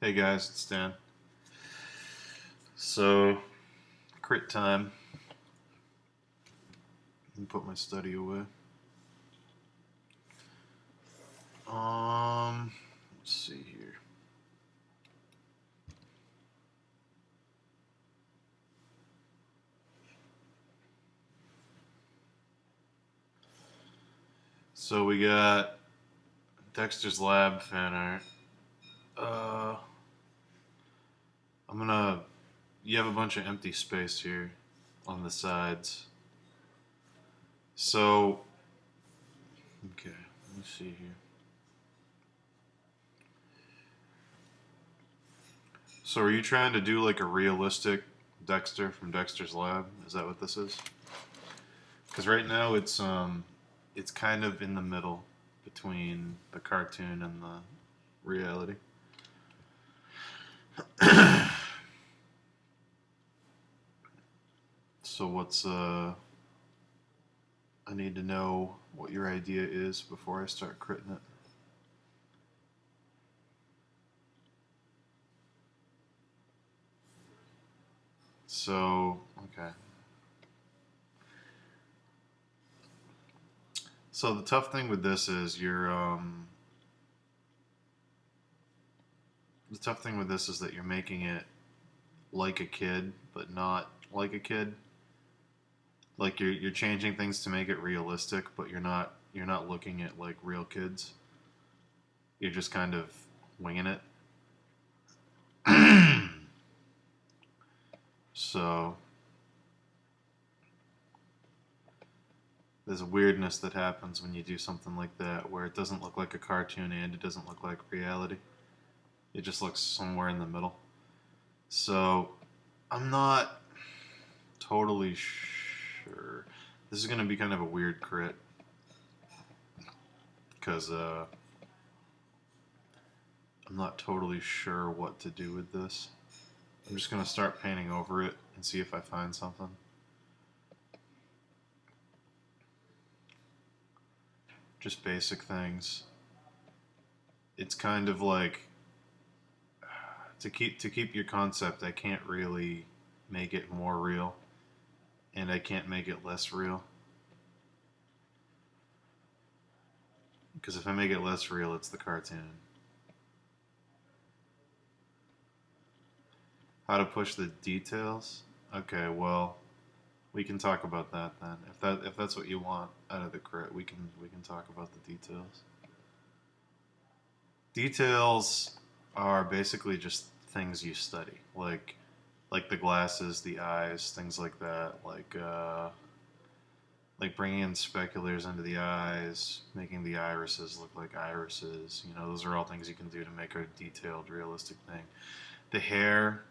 Hey guys, it's Dan. So, crit time. Let me put my study away. Let's see here. So we got Dexter's Lab Fanart. Uh, I'm gonna. You have a bunch of empty space here on the sides. So, okay, let me see here. So, are you trying to do like a realistic Dexter from Dexter's Lab? Is that what this is? Because right now it's kind of in the middle between the cartoon and the reality. So I need to know what your idea is before I start critting it. So, okay. So the tough thing with this is the tough thing with this is that you're making it like a kid, but not like a kid. Like you're changing things to make it realistic, but you're not looking at like real kids. You're just kind of winging it. So there's a weirdness that happens when you do something like that, where it doesn't look like a cartoon and it doesn't look like reality. It just looks somewhere in the middle. So I'm not totally sure. This is going to be kind of a weird crit because I'm not totally sure what to do with this. I'm just going to start painting over it and see if I find something. Just basic things. It's kind of like to keep your concept, I can't really make it more real, and I can't make it less real. Because if I make it less real, it's the cartoon. How to push the details? Okay, well, we can talk about that then. If that's what you want out of the crit, we can talk about the details. Details are basically just things you study, like the glasses, the eyes, things like that. Like bringing in speculars into the eyes, making the irises look like irises. Those are all things you can do to make a detailed, realistic thing. The hair,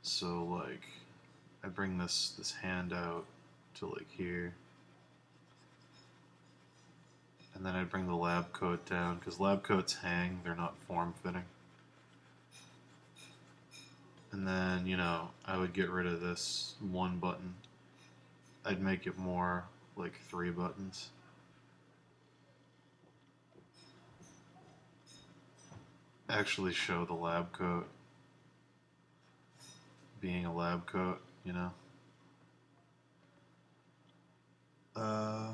so like I bring this hand out to like here, and then I bring the lab coat down because lab coats hang; they're not form fitting. And then I would get rid of this one button. I'd make it more like 3 buttons. Actually, show the lab coat being a lab coat. Uh,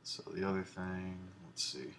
so the other thing, let's see.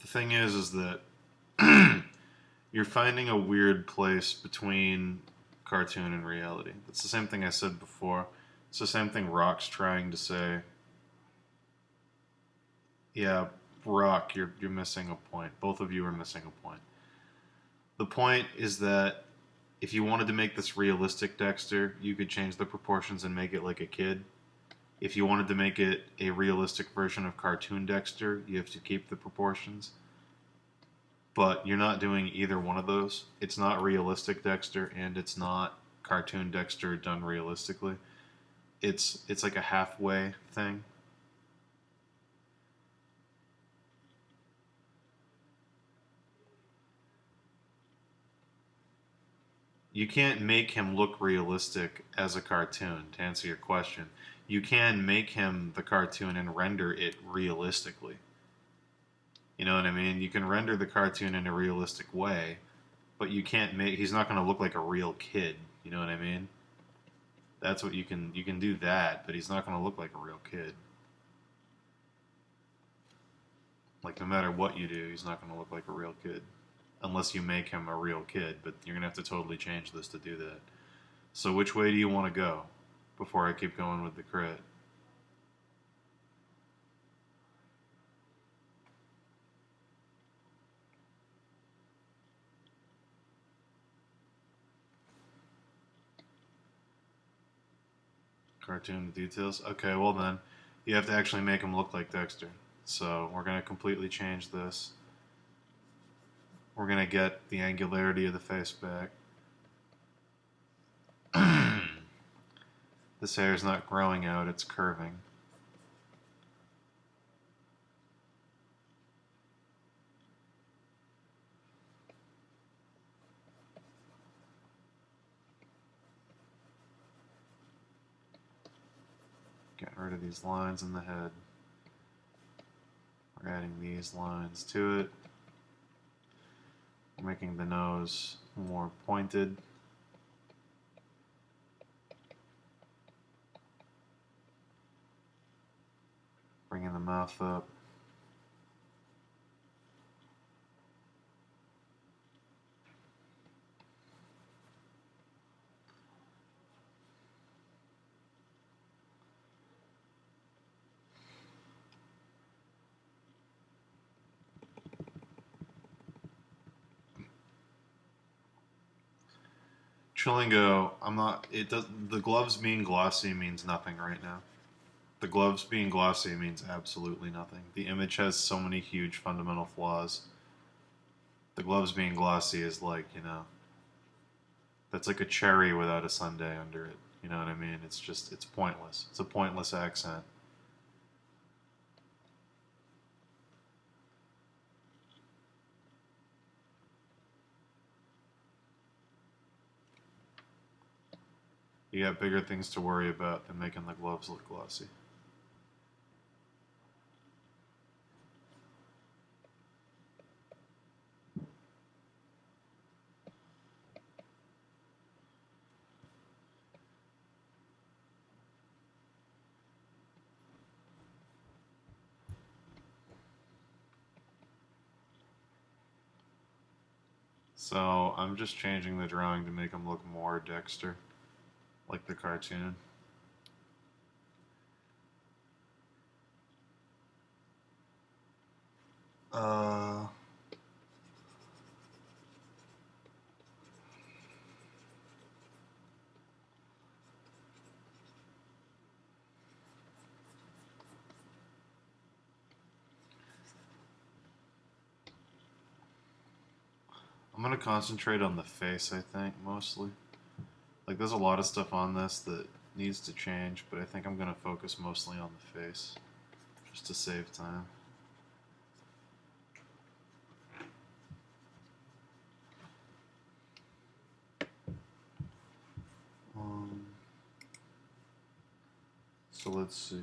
The thing is that You're finding a weird place between cartoon and reality. That's the same thing I said before. It's the same thing Rock's trying to say. Yeah, Rock, you're missing a point. Both of you are missing a point. The point is that if you wanted to make this realistic Dexter, you could change the proportions and make it like a kid. If you wanted to make it a realistic version of cartoon Dexter, you have to keep the proportions. But you're not doing either one of those. It's not realistic Dexter, and it's not cartoon Dexter done realistically. It's like a halfway thing. You can't make him look realistic as a cartoon, to answer your question. You can make him the cartoon and render it realistically. You know what I mean? You can render the cartoon in a realistic way, but you can't make he's not going to look like a real kid. You know what I mean? That's what you can do that, but he's not going to look like a real kid. Like no matter what you do, he's not going to look like a real kid unless you make him a real kid, but you're going to have to totally change this to do that. So which way do you want to go before I keep going with the crit? Cartoon details? Okay, well then, you have to actually make him look like Dexter. So we're going to completely change this. We're going to get the angularity of the face back. This hair is not growing out, it's curving. Getting rid of these lines in the head. We're adding these lines to it. We're making the nose more pointed. Bringing the mouth up. Chilingo, I'm not. It does. The gloves being glossy means nothing right now. The gloves being glossy means absolutely nothing. The image has so many huge fundamental flaws. The gloves being glossy is like, you know, that's like a cherry without a sundae under it. You know what I mean? It's just, it's pointless. It's a pointless accent. You got bigger things to worry about than making the gloves look glossy. So I'm just changing the drawing to make him look more Dexter, like the cartoon. Uh, I'm gonna concentrate on the face, I think, mostly. Like, there's a lot of stuff on this that needs to change, but I think I'm gonna focus mostly on the face, just to save time. Um, so let's see.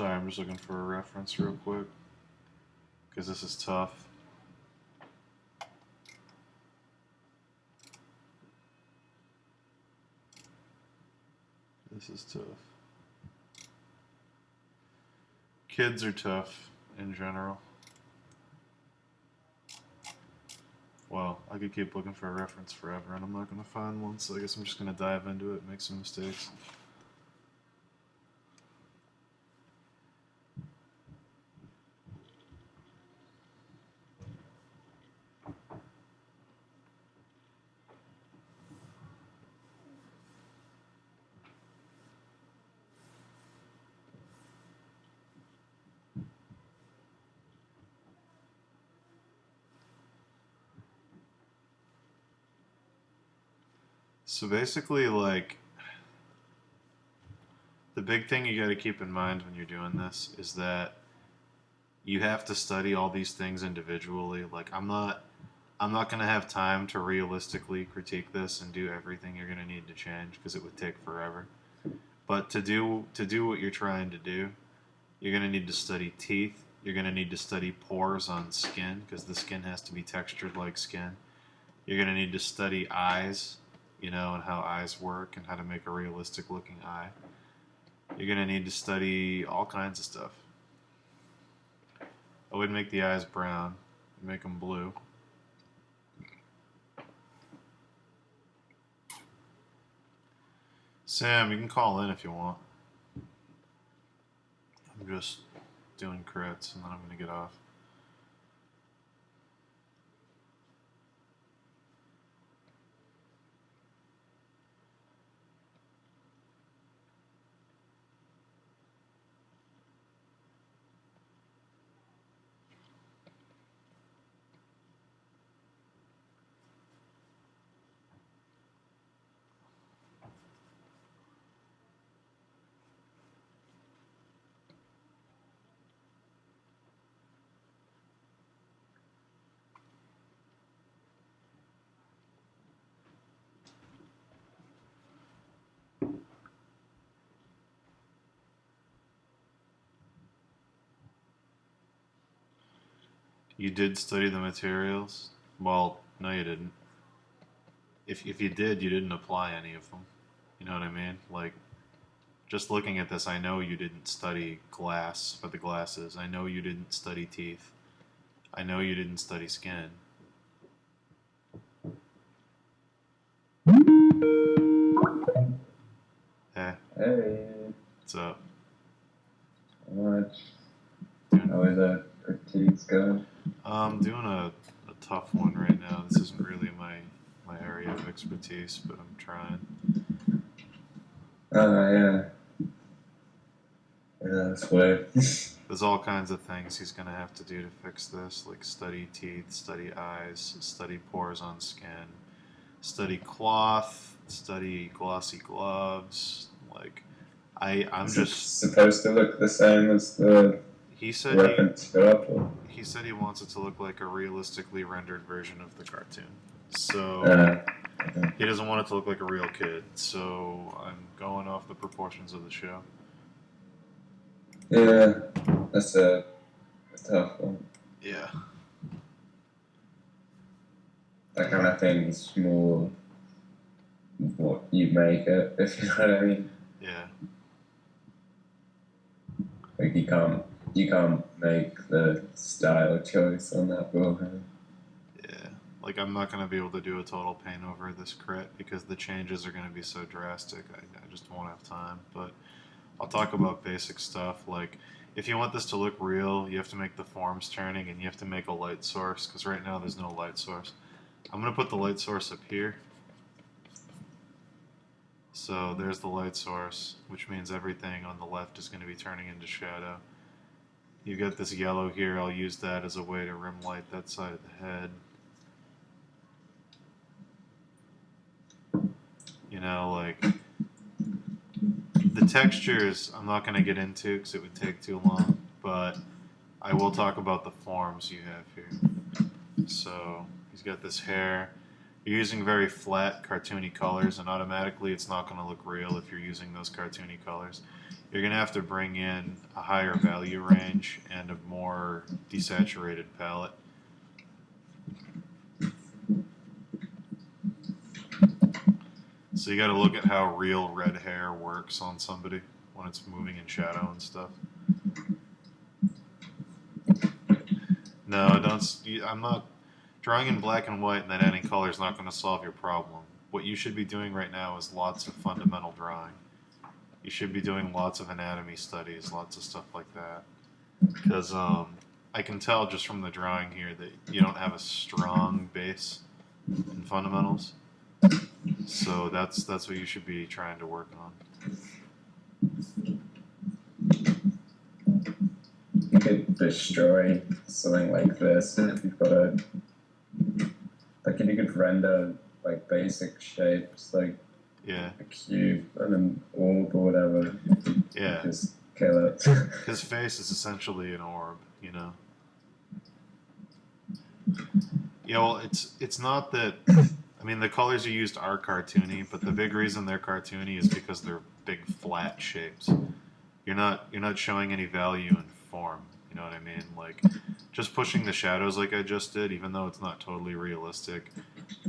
Sorry, I'm just looking for a reference real quick, because this is tough. This is tough. Kids are tough in general. Well, I could keep looking for a reference forever, and I'm not going to find one, so I guess I'm just going to dive into it and make some mistakes. So basically, like, the big thing you got to keep in mind when you're doing this is that you have to study all these things individually. Like, I'm not going to have time to realistically critique this and do everything you're going to need to change because it would take forever. But to do what you're trying to do, you're going to need to study teeth. You're going to need to study pores on skin because the skin has to be textured like skin. You're going to need to study eyes, and how eyes work and how to make a realistic looking eye. You're going to need to study all kinds of stuff. I would make the eyes brown, make them blue. Sam, you can call in if you want. I'm just doing crits and then I'm going to get off. You did study the materials? Well, no you didn't. If you did, you didn't apply any of them. You know what I mean? Like, just looking at this, I know you didn't study glass for the glasses. I know you didn't study teeth. I know you didn't study skin. Hey. Hey. What's up? Not much. How is that critiques going? I'm doing a tough one right now. This isn't really my area of expertise, but I'm trying. Yeah. Yeah, that's weird. There's all kinds of things he's going to have to do to fix this, like study teeth, study eyes, study pores on skin, study cloth, study glossy gloves. Like, I'm Is just... it supposed to look the same as the reference photo? He said he wants it to look like a realistically rendered version of the cartoon. So Okay. he doesn't want it to look like a real kid. So I'm going off the proportions of the show. Yeah, that's a tough one. Yeah. That kind of thing is more what you make it, if you know what I mean. Yeah. Like you can't make the style choice on that beforehand. Yeah. Like, I'm not going to be able to do a total paint over this crit because the changes are going to be so drastic. I just won't have time. But I'll talk about basic stuff. Like, if you want this to look real, you have to make the forms turning and you have to make a light source because right now there's no light source. I'm going to put the light source up here. So there's the light source, which means everything on the left is going to be turning into shadow. You've got this yellow here. I'll use that as a way to rim light that side of the head. Like, the textures I'm not going to get into because it would take too long, but I will talk about the forms you have here. So he's got this hair. You're using very flat, cartoony colors, and automatically it's not going to look real if you're using those cartoony colors. You're going to have to bring in a higher value range and a more desaturated palette. So you got to look at how real red hair works on somebody when it's moving in shadow and stuff. No, don't. I'm not drawing in black and white and then adding color is not going to solve your problem. What you should be doing right now is lots of fundamental drawing. You should be doing lots of anatomy studies, lots of stuff like that. Because I can tell just from the drawing here that you don't have a strong base in fundamentals. So that's what you should be trying to work on. You could destroy something like this if you've got a like if you could render like basic shapes like yeah, a cube and an orb or whatever. Yeah, Just kill it. his face is essentially an orb, you know. Yeah, well, it's not that. I mean, the colors you used are cartoony, but the big reason they're cartoony is because they're big flat shapes. You're not showing any value in form. You know what I mean? Like, just pushing the shadows like I just did, even though it's not totally realistic,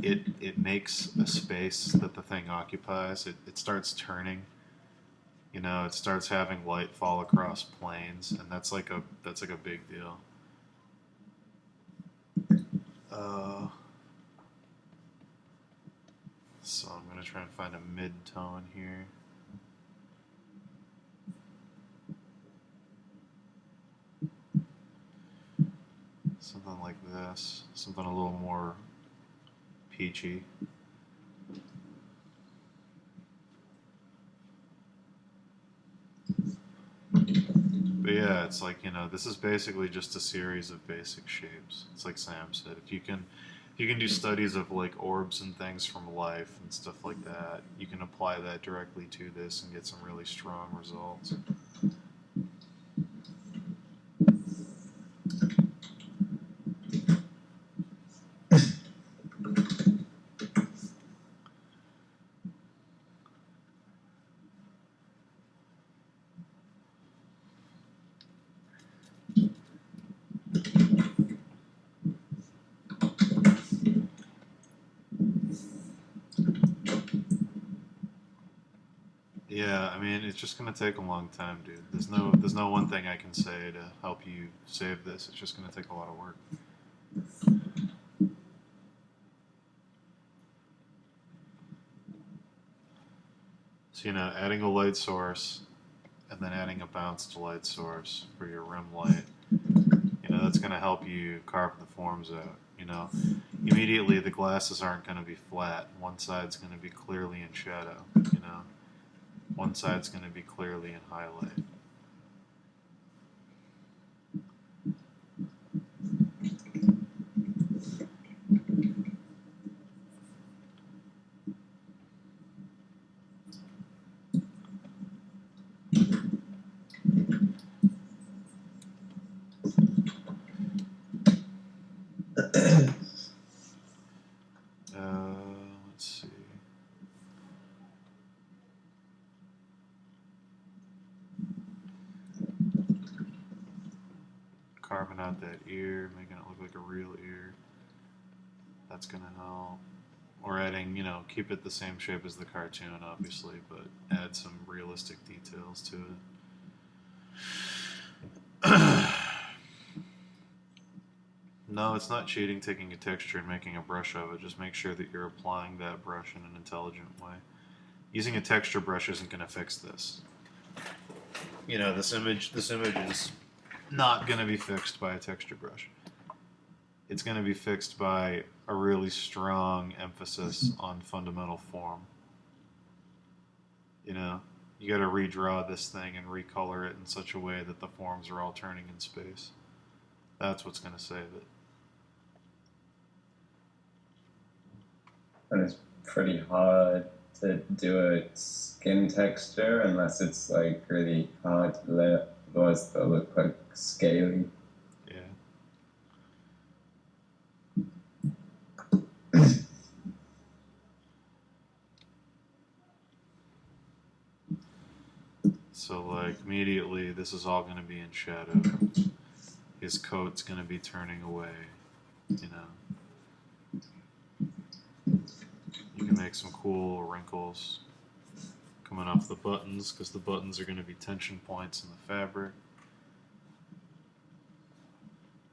it makes a space that the thing occupies. It starts turning. You know, it starts having light fall across planes, and that's like a big deal. So I'm gonna try and find a mid-tone here. Something like this. Something a little more peachy. But yeah, it's like, you know, this is basically just a series of basic shapes. It's like Sam said. If you can do studies of like orbs and things from life and stuff like that, you can apply that directly to this and get some really strong results. Yeah, I mean, it's just gonna take a long time, dude. There's no one thing I can say to help you save this. It's just gonna take a lot of work. So, you know, adding a light source and then adding a bounced light source for your rim light, you know, that's gonna help you carve the forms out. You know, immediately the glasses aren't gonna be flat. One side's gonna be clearly in shadow. You know. One side's going to be clearly in highlight. Let's see. Carving out that ear, making it look like a real ear. That's going to help. Or adding, you know, keep it the same shape as the cartoon, obviously, but add some realistic details to it. No, it's not cheating taking a texture and making a brush of it. Just make sure that you're applying that brush in an intelligent way. Using a texture brush isn't going to fix this. You know, this image is not going to be fixed by a texture brush. It's going to be fixed by a really strong emphasis on fundamental form. You know, you got to redraw this thing and recolor it in such a way that the forms are all turning in space. That's what's going to save it. And it's pretty hard to do a skin texture unless it's like really hard to let, otherwise they'll look like scaly. Yeah. So like immediately this is all going to be in shadow. His coat's going to be turning away, you know. You can make some cool wrinkles coming off the buttons because the buttons are going to be tension points in the fabric.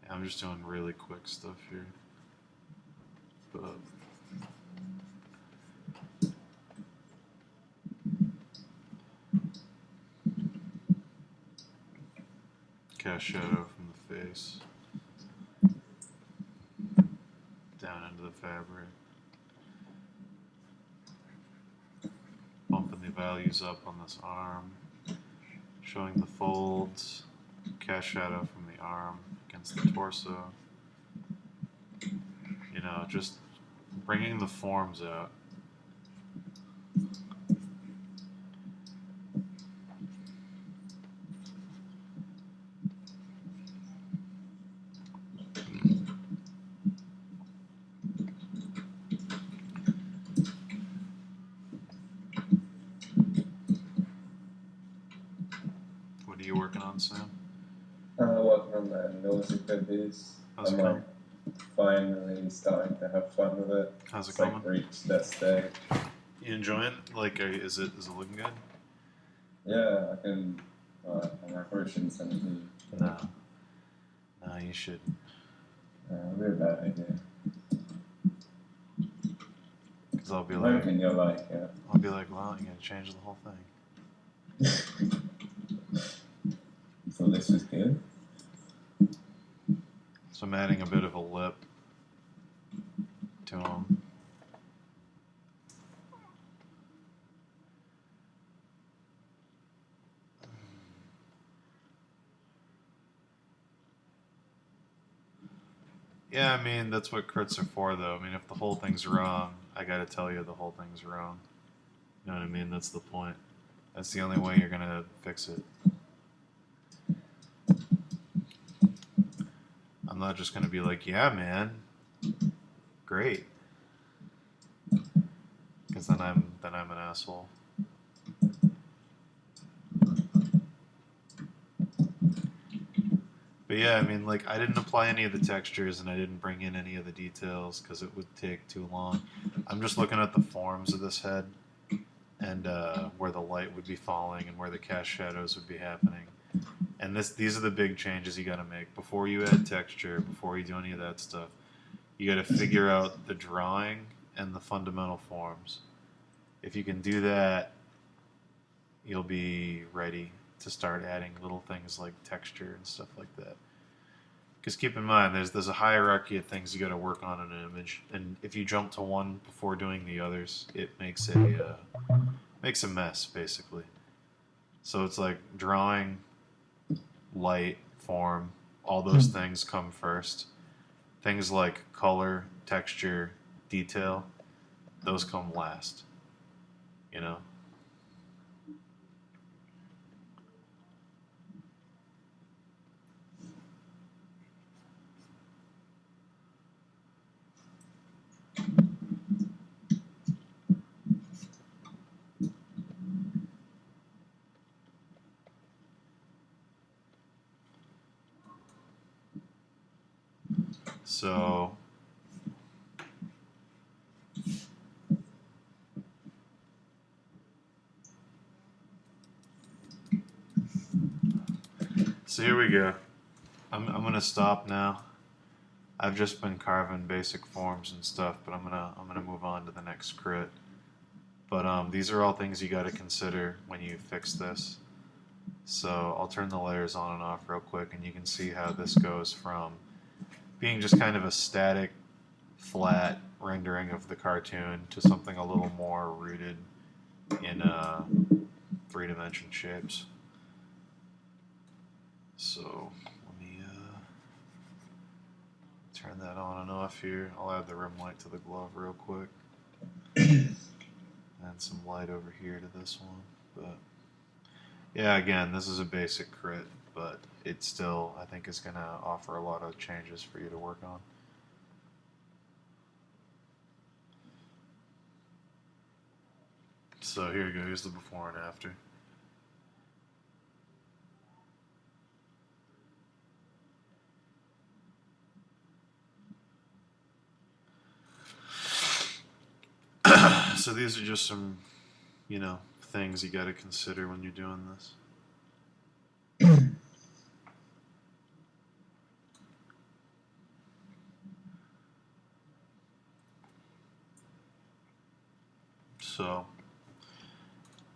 Yeah, I'm just doing really quick stuff here. But cast shadow from the face down into the fabric. Bumping the values up on this arm. Showing the folds. Cast shadow from the arm against the torso. You know, just bringing the forms out. What are you working on, Sam? Working on the nausicaa piece. How's it I'm going? finally starting to have fun with it. How's it It's coming? like reached that stage. You enjoying it? Like, is it looking good? Yeah, I can. I'm approaching 17. No, you shouldn't. It'll be a bad idea. Because I'll be I'm like, hoping you'll like it. well, you gotta change the whole thing. So this is good. So I'm adding a bit of a lip to him. Yeah, I mean, that's what crits are for, though. I mean, if the whole thing's wrong, I gotta tell you the whole thing's wrong. You know what I mean? That's the point. That's the only way you're gonna fix it. I'm not just gonna be like, yeah, man, great. Because then I'm an asshole. But yeah, I mean, like, I didn't apply any of the textures and I didn't bring in any of the details because it would take too long. I'm just looking at the forms of this head and where the light would be falling and where the cast shadows would be happening. And these are the big changes you got to make before you add texture, before you do any of that stuff. You got to figure out the drawing and the fundamental forms. If you can do that, you'll be ready to start adding little things like texture and stuff like that. Because keep in mind, there's a hierarchy of things you got to work on in an image, and if you jump to one before doing the others, it makes a mess basically. So it's like drawing, light, form, all those things come first. Things like color, texture, detail, those come last. You know? So here we go. I'm gonna stop now. I've just been carving basic forms and stuff, but I'm gonna move on to the next crit. But these are all things you got to consider when you fix this. So I'll turn the layers on and off real quick, and you can see how this goes from being just kind of a static, flat rendering of the cartoon to something a little more rooted in three-dimension shapes. So let me turn that on and off here. I'll add the rim light to the glove real quick. Add some light over here to this one. But yeah, again, this is a basic crit, but it still, I think, is going to offer a lot of changes for you to work on. So here you go. Here's the before and after. so these are just some, things you got to consider when you're doing this. So,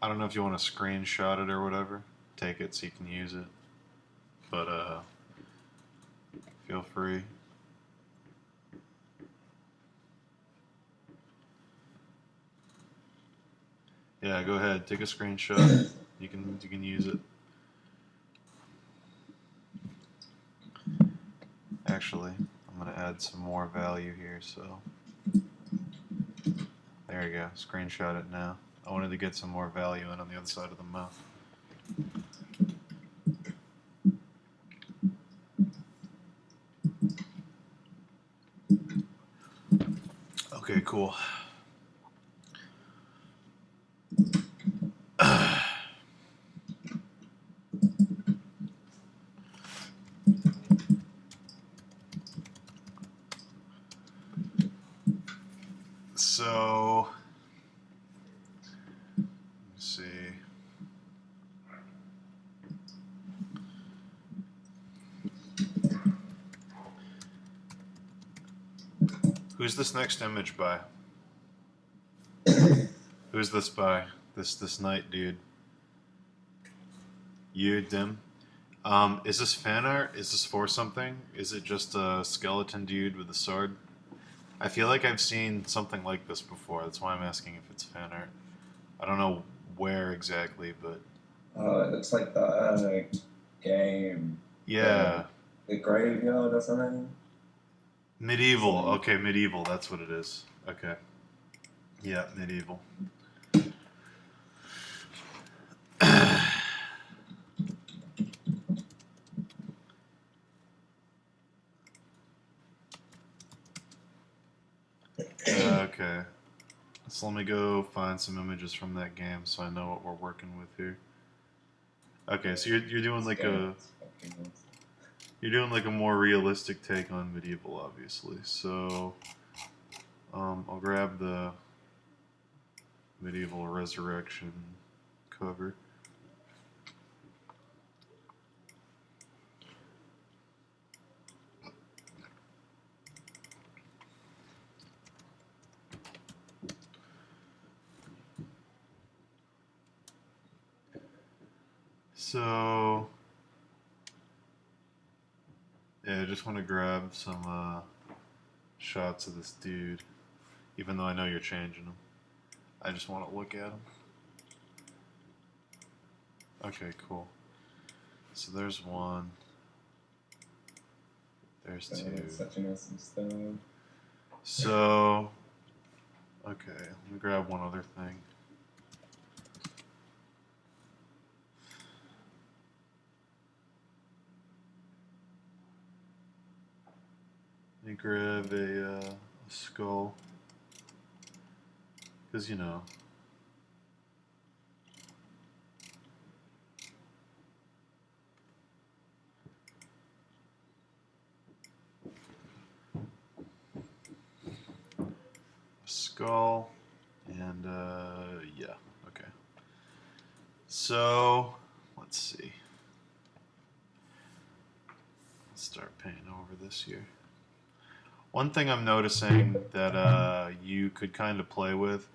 I don't know if you want to screenshot it or whatever. Take it so you can use it. But, feel free. Yeah, go ahead. Take a screenshot. You can use it. Actually, I'm going to add some more value here, so... There you go. Screenshot it now. I wanted to get some more value in on the other side of the mouth. Okay, cool. So, let's see. Who's this next image by? Who's this by? This knight dude. You, Dim. Is this fan art? Is this for something? Is it just a skeleton dude with a sword? I feel like I've seen something like this before. That's why I'm asking if it's fan art. I don't know where exactly, but... It looks like that game. Yeah. The Graveyard or something? Medieval. Okay, medieval. That's what it is. Okay. Yeah, medieval. Okay. So let me go find some images from that game so I know what we're working with here. Okay, so you're doing like a more realistic take on medieval, obviously. So I'll grab the medieval resurrection cover. So, yeah, I just want to grab some shots of this dude, even though I know you're changing them. I just want to look at him. Okay, cool. So there's one. There's two. Such an awesome style. So, okay, let me grab one other thing. Let me grab a skull. Because, skull, and yeah, okay. So, let's see. Let's start painting over this here. One thing I'm noticing that you could kind of play with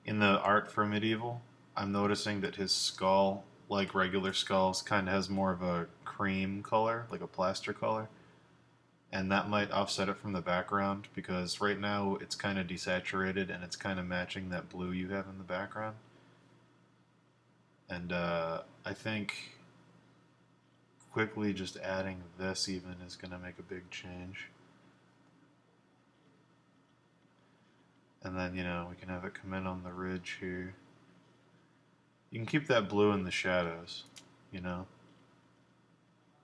in the art for medieval, I'm noticing that his skull, like regular skulls, kind of has more of a cream color, like a plaster color. And that might offset it from the background, because right now it's kind of desaturated and it's kind of matching that blue you have in the background. And I think quickly just adding this even is going to make a big change. And then, we can have it come in on the ridge here. You can keep that blue in the shadows,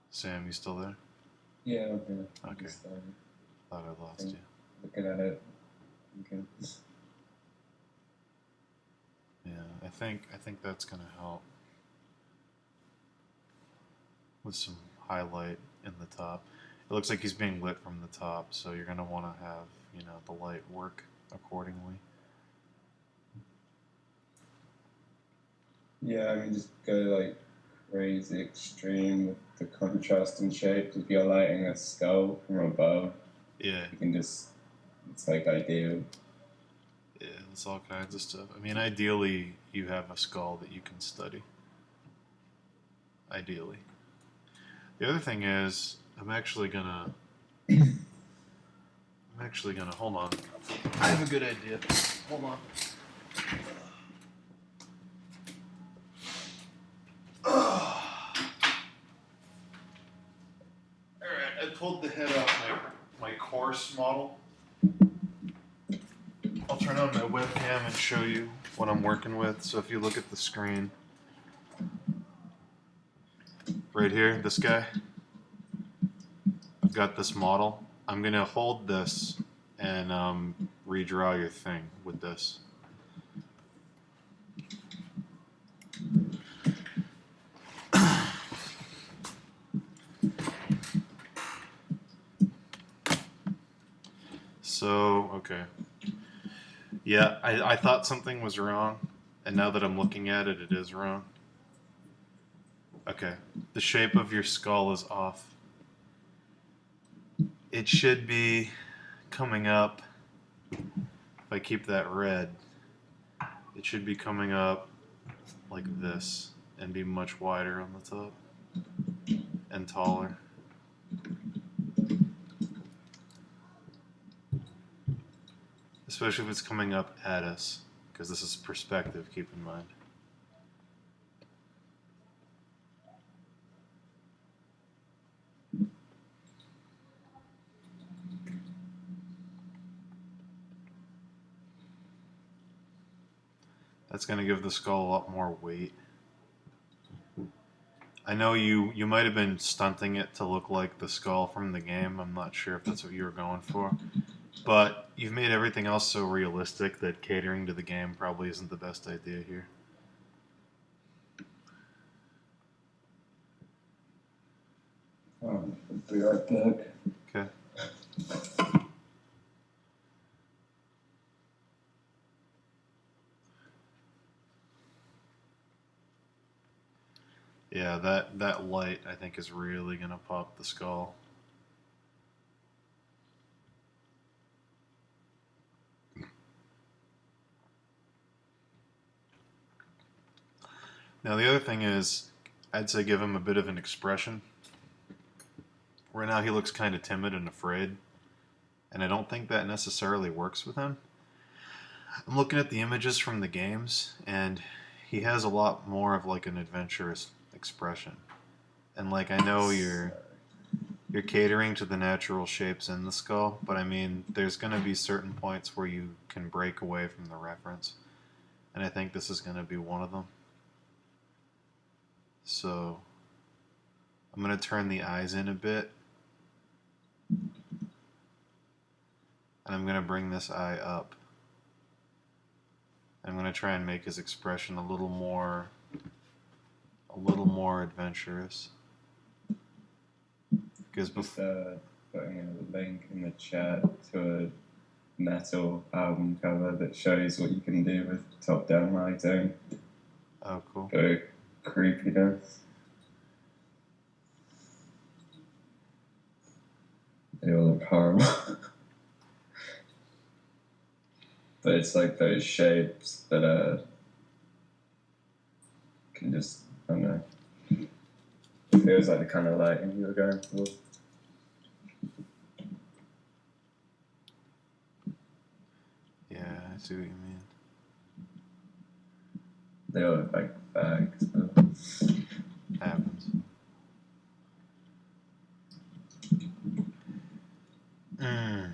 Sam, you still there? Yeah, okay. Okay. Just, Thought I lost you. looking at it. Okay. Yeah, I think that's gonna help with some highlight in the top. It looks like he's being lit from the top, so you're gonna want to have the light work accordingly. Yeah, I mean, just go like crazy extreme with the contrast and shapes. If you're lighting a skull from above, Yeah, you can just, it's like ideal. yeah, there's all kinds of stuff. I mean, ideally, you have a skull that you can study. Ideally. The other thing is, hold on. I have a good idea. Hold on. Alright, I pulled the head off my course model. I'll turn on my webcam and show you what I'm working with. So if you look at the screen, right here, this guy, I've got this model. I'm going to hold this and redraw your thing with this. So, okay. Yeah, I thought something was wrong, and now that I'm looking at it, it is wrong. Okay, the shape of your skull is off. It should be coming up, if I keep that red, it should be coming up like this and be much wider on the top and taller. Especially if it's coming up at us, because this is perspective, keep in mind. That's going to give the skull a lot more weight. I know you might have been stunting it to look like the skull from the game. I'm not sure if that's what you were going for. But you've made everything else so realistic that catering to the game probably isn't the best idea here. Oh, be right back. Okay. Yeah, that light I think is really gonna pop the skull. Now the other thing is, I'd say give him a bit of an expression. Right now he looks kind of timid and afraid, and I don't think that necessarily works with him. I'm looking at the images from the games, and he has a lot more of like an adventurous expression. And like I know you're catering to the natural shapes in the skull, but I mean there's going to be certain points where you can break away from the reference, and I think this is going to be one of them. So I'm going to turn the eyes in a bit, and I'm going to bring this eye up. I'm going to try and make his expression a little more adventurous. Because Just putting a link in the chat to a metal album cover that shows what you can do with top-down lighting. Oh, cool. Very creepiness. They all look horrible. But it's like those shapes that can just, I don't know. It feels like the kind of lighting you were going for. Yeah, I see what you mean. They all look like bags, but Happens. Mm.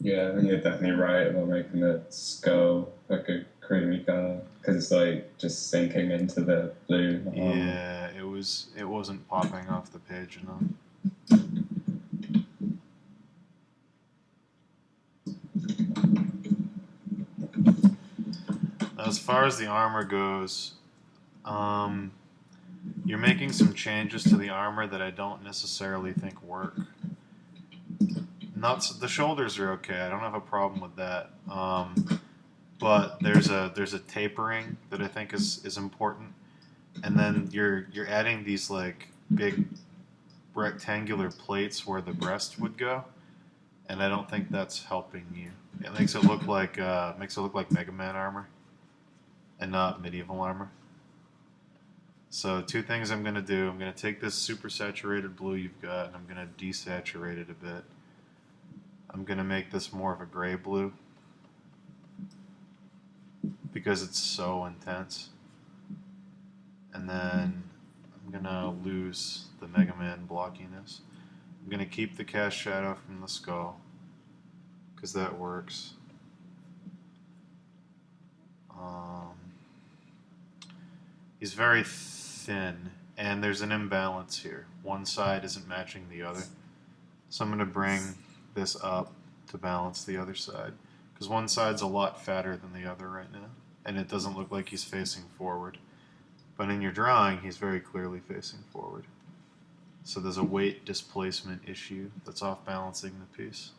yeah, I think you're definitely right about making the skull like a creamy color because it's like just sinking into the blue armor. Yeah, it wasn't popping off the page enough. Now, as far as the armor goes, you're making some changes to the armor that I don't necessarily think work. Not the shoulders are okay. I don't have a problem with that. But there's a tapering that I think is important, and then you're adding these like big rectangular plates where the breast would go, and I don't think that's helping you. It makes it look like Mega Man armor and not medieval armor. So two things I'm gonna do. I'm gonna take this super saturated blue you've got, and I'm gonna desaturate it a bit. I'm gonna make this more of a gray blue because it's so intense. And then I'm gonna lose the Mega Man blockiness. I'm gonna keep the cast shadow from the skull because that works. He's very thin, and there's an imbalance here. One side isn't matching the other. So I'm going to bring this up to balance the other side, because one side's a lot fatter than the other right now, and it doesn't look like he's facing forward. But in your drawing, he's very clearly facing forward. So there's a weight displacement issue that's off balancing the piece.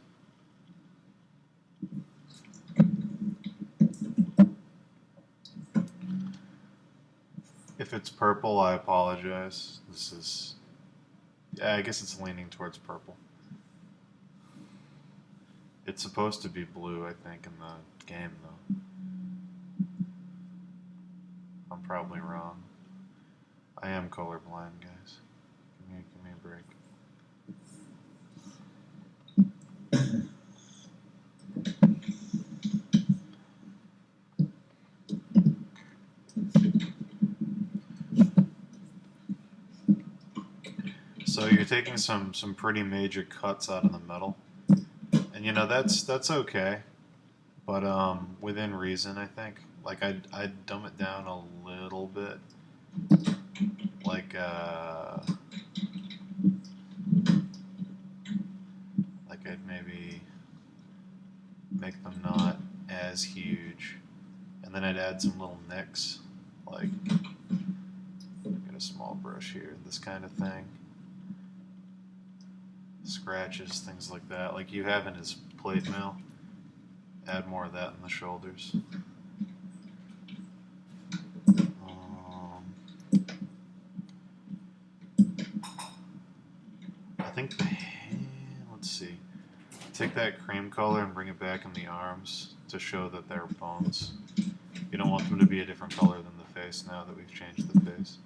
If it's purple, I apologize. This is... yeah, I guess it's leaning towards purple. It's supposed to be blue, I think, in the game, though. I'm probably wrong. I am colorblind, guys. Give me a break. So you're taking some pretty major cuts out of the metal, and you know that's okay, but within reason, I think. Like I'd dumb it down a little bit, like I'd maybe make them not as huge, and then I'd add some little nicks, like get a small brush here, this kind of thing. Scratches, things like that, like you have in his plate mail. Add more of that in the shoulders. I think the hand, let's see. Take that cream color and bring it back in the arms to show that they're bones. You don't want them to be a different color than the face now that we've changed the face.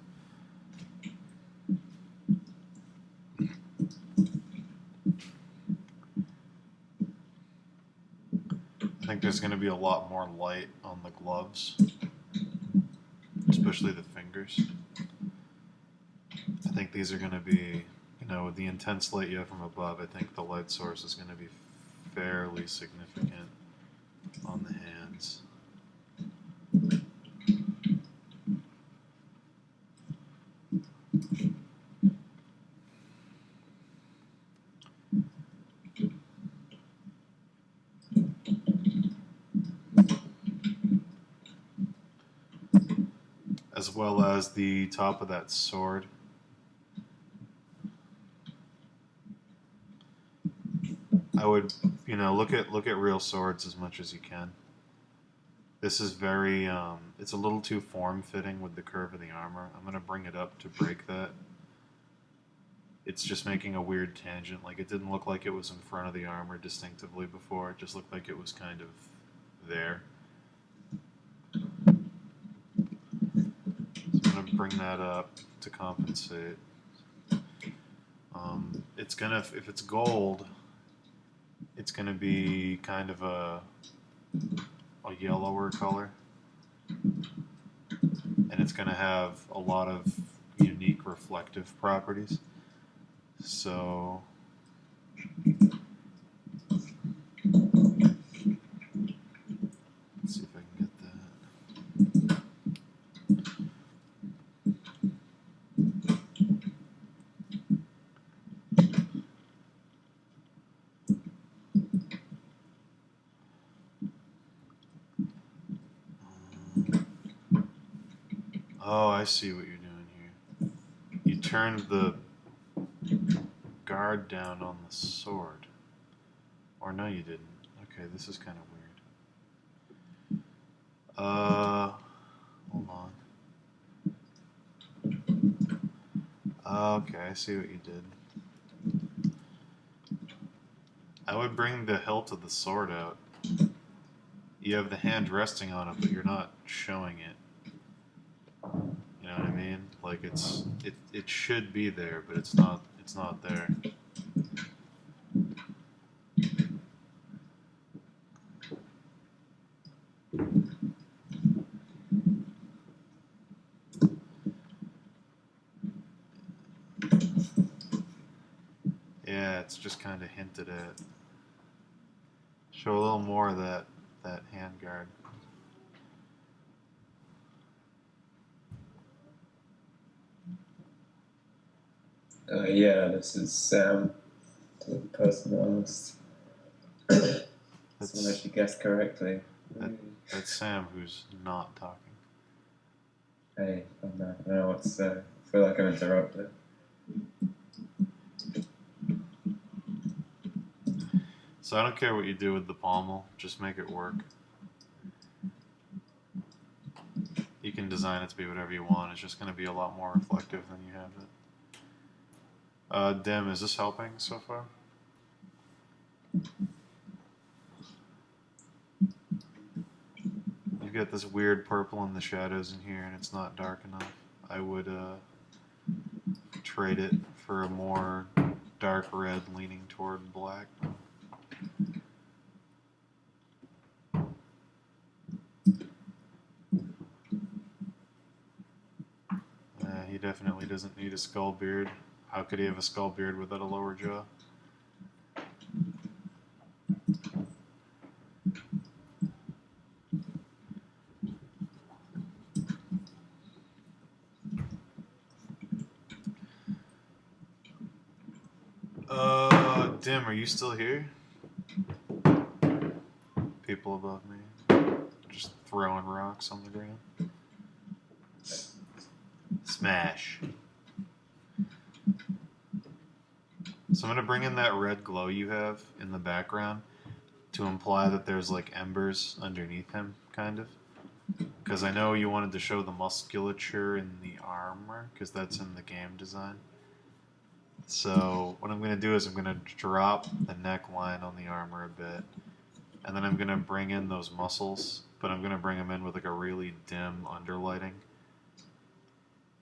I think there's going to be a lot more light on the gloves, especially the fingers. I think these are going to be, you know, with the intense light you have from above, I think the light source is going to be fairly significant on the hands. As well as the top of that sword. I would, you know, look at real swords as much as you can. This is very, it's a little too form-fitting with the curve of the armor. I'm going to bring it up to break that. It's just making a weird tangent. Like, it didn't look like it was in front of the armor distinctively before. It just looked like it was kind of there. So I'm going to bring that up to compensate. It's going to, if it's gold, it's going to be kind of a yellower color, and it's going to have a lot of unique reflective properties. So let's see if I can get that. I see what you're doing here. You turned the guard down on the sword. Or no, you didn't. Okay, this is kind of weird. Hold on. Okay, I see what you did. I would bring the hilt of the sword out. You have the hand resting on it, but you're not showing it. You know what I mean? Like it should be there, but it's not there. Yeah, it's just kind of hinted at. Show a little more of that hand guard. Yeah, this is Sam, to the person who asked. Someone actually guessed correctly. That's Sam who's not talking. Hey, I don't know what to say. I feel like I'm interrupted. So I don't care what you do with the pommel, just make it work. You can design it to be whatever you want, it's just going to be a lot more reflective than you have it. Dim, is this helping so far? You've got this weird purple in the shadows in here and it's not dark enough. I would trade it for a more dark red leaning toward black. He definitely doesn't need a skull beard. How could he have a skull beard without a lower jaw? Dim, are you still here? People above me. Just throwing rocks on the ground. Smash. So I'm going to bring in that red glow you have in the background to imply that there's like embers underneath him, kind of. Because I know you wanted to show the musculature in the armor, because that's in the game design. So what I'm going to do is I'm going to drop the neckline on the armor a bit, and then I'm going to bring in those muscles, but I'm going to bring them in with like a really dim underlighting.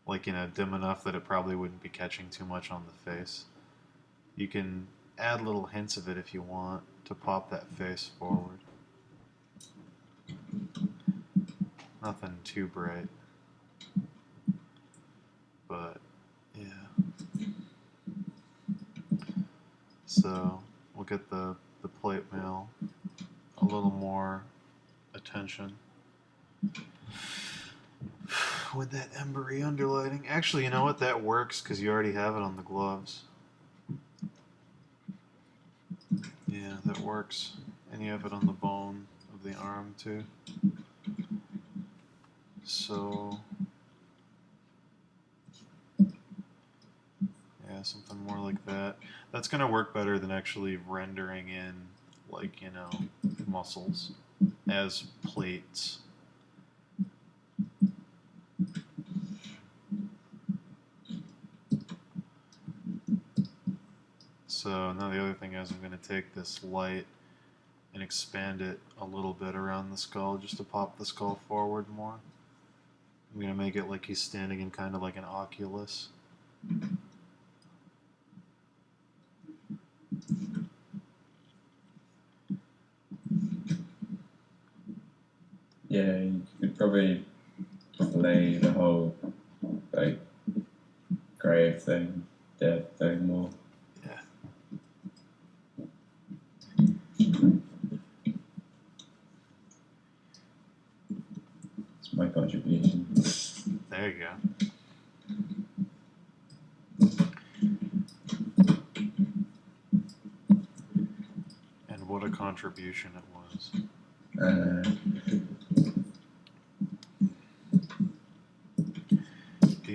Like, you know, dim enough that it probably wouldn't be catching too much on the face. You can add little hints of it if you want to pop that face forward. Nothing too bright. But, yeah. So, we'll get the plate mail a little more attention with that embery underlighting. Actually, you know what? That works because you already have it on the gloves. Yeah, that works. And you have it on the bone of the arm, too. So, yeah, something more like that. That's going to work better than actually rendering in, like, you know, muscles as plates. So now the other thing is I'm going to take this light and expand it a little bit around the skull just to pop the skull forward more. I'm going to make it like he's standing in kind of like an oculus. Yeah, you could probably play the whole, like, grave thing, dead thing more. Yeah. It's my contribution. There you go. And what a contribution it was.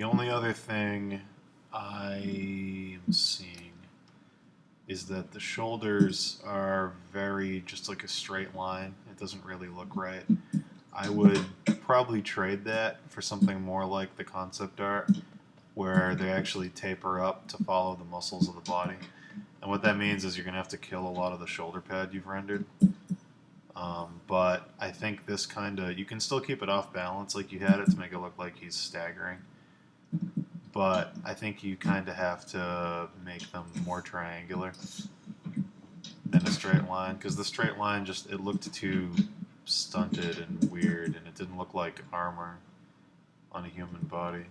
the only other thing I am seeing is that the shoulders are very just like a straight line. It doesn't really look right. I would probably trade that for something more like the concept art, where they actually taper up to follow the muscles of the body. And what that means is you're going to have to kill a lot of the shoulder pad you've rendered. But I think this kind of, you can still keep it off balance like you had it to make it look like he's staggering. But I think you kind of have to make them more triangular than a straight line, because the straight line just, it looked too stunted and weird, and it didn't look like armor on a human body.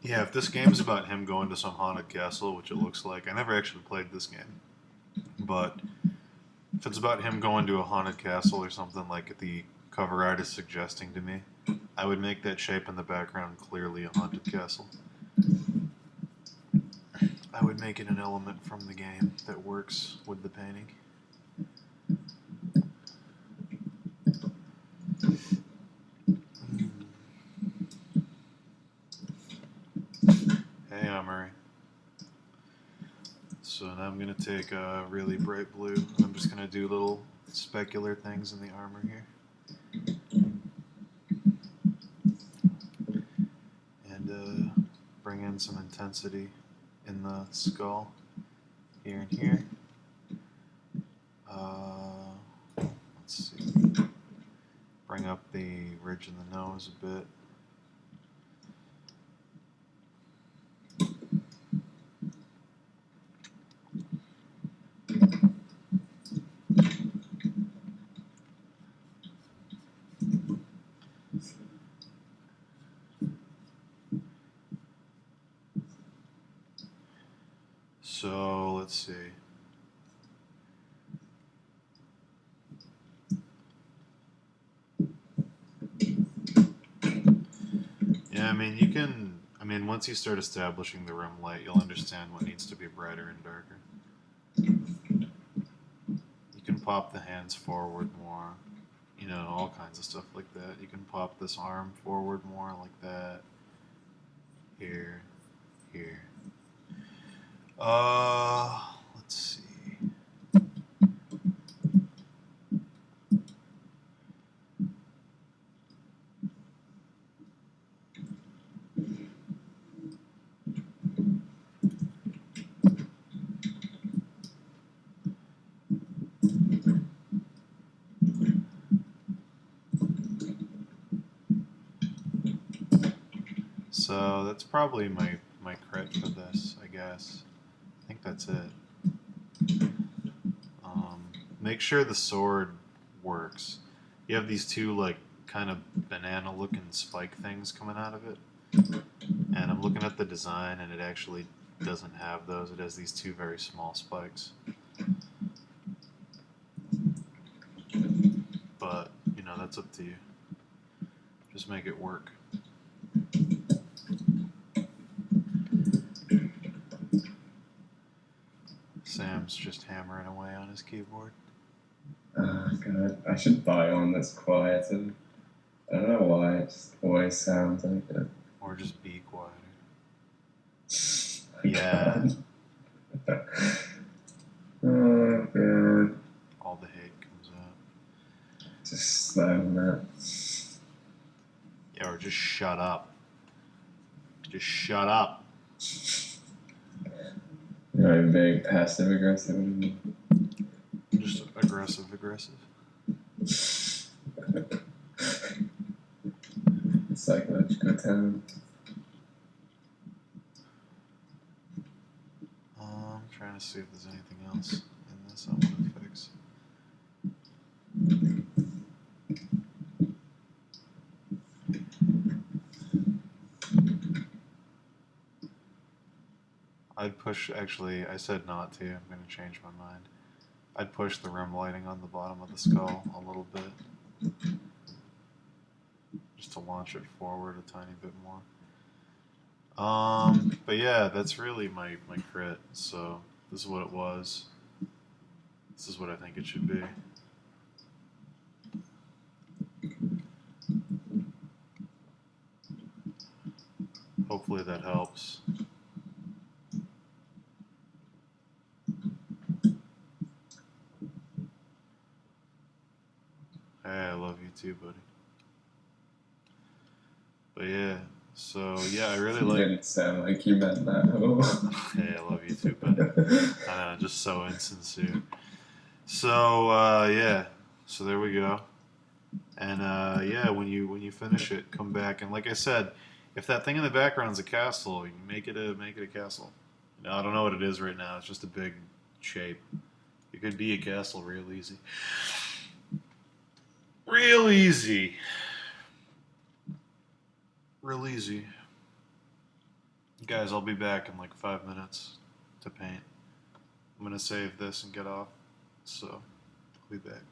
Yeah, if this game's about him going to some haunted castle, which it looks like, I never actually played this game, but if it's about him going to a haunted castle or something like the cover art is suggesting to me, I would make that shape in the background clearly a haunted castle. I would make it an element from the game that works with the painting. Hey, Amory. So now I'm going to take a really bright blue, and I'm just going to do little specular things in the armor here. And bring in some intensity in the skull, here and here. Let's see. Bring up the ridge in the nose a bit. So let's see. Yeah, I mean, you can. I mean, once you start establishing the room light, you'll understand what needs to be brighter and darker. You can pop the hands forward more. You know, all kinds of stuff like that. You can pop this arm forward more like that. Here, here. Let's see. So that's probably my crit for this, I guess. I think that's it. Make sure the sword works. You have these two like kind of banana looking spike things coming out of it. And I'm looking at the design and it actually doesn't have those. It has these two very small spikes. But, you know, that's up to you. Just make it work. Sam's just hammering away on his keyboard. Oh god, I should buy one that's quiet, and I don't know why, it just always sounds like it. Or just be quieter. I Yeah. can't. Oh god. All the hate comes out. Just slam that. Yeah, or just shut up. Just shut up. You know, being passive aggressive. Just aggressive. Psychological talent. I'm trying to see if there's anything else in this I want to fix. I'd push, actually, I said not to. I'm going to change my mind. I'd push the rim lighting on the bottom of the skull a little bit. Just to launch it forward a tiny bit more. But yeah, that's really my crit. So this is what it was. This is what I think it should be. Hopefully that helps. Hey, I love you too, buddy. But yeah, so yeah, I really like. You didn't sound like you meant that at all. Hey, I love you too, buddy. I know, just so insincere. So yeah, so there we go. And yeah, when you finish it, come back and like I said, if that thing in the background is a castle, you make it a castle. You know, I don't know what it is right now. It's just a big shape. It could be a castle real easy. Real easy. Real easy. Guys, I'll be back in like 5 minutes to paint. I'm gonna save this and get off. So, I'll be back.